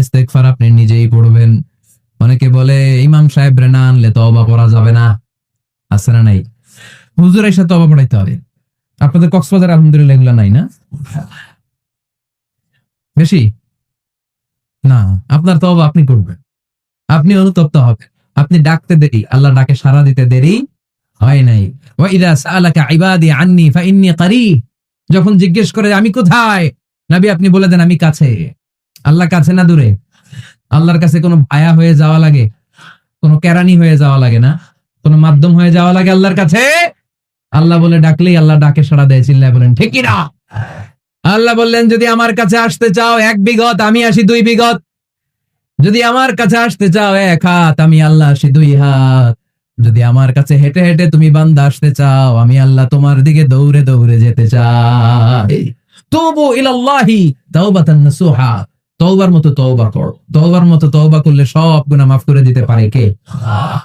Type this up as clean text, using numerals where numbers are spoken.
ইস্তেগফার আপনি নিজেই পড়বেন। অনেকে বলে ইমাম সাহেব রে না আনলে তওবা করা যাবে না, আছে না নাই? হুজুর এসে তওবা পড়াইতে হবে। আপনাদের কক্সবাজার আলহামদুলিল্লাহ এগুলা নাই না? বেশি না, আপনার তওবা আপনি করবেন, আপনি অনুতপ্ত হবেন। আপনি ডাকতে দেরি, আল্লাহ ডাকে সাড়া দিতে দেরি হয় নাই। ওয়া ইযা সাআলাকা ইবাদি আন্নী ফাইন্নী কারীব, যখন জিজ্ঞেস করে আমি কোথায়, নবী আপনি বলে দেন আমি কাছে। আল্লাহ কাছে না দূরে? আল্লাহর কাছে কোনো ভায়া হয়ে যাওয়া লাগে, কোনো কেরানি হয়ে যাওয়া লাগে না, কোনো মাধ্যম হয়ে যাওয়া লাগে আল্লাহর কাছে? আল্লাহ বলে ডাকলেই আল্লাহ ডাকে সাড়া দেয়। চিল্লায় বলেন ঠিক কি না? আল্লাহ বললেন যদি আমার কাছে আসতে চাও 1 বিঘত, আমি আসি 2 বিঘত। যদি আমার কাছে আসতে চাও 1 হাত, আমি আল্লাহ আসি 2 হাত। যদি আমার কাছে হেঁটে হেঁটে তুমি বান্দা আসতে চাও, আমি আল্লাহ তোমার দিকে দৌড়ে দৌড়ে যেতে চাই। তুবু ইলাল্লাহি তাওবাতান নাসুহা, তওবার মতো তওবা করো। তওবার মতো তওবা করলে সব গুনাহ মাফ করে দিতে পারে কে? আল্লাহ।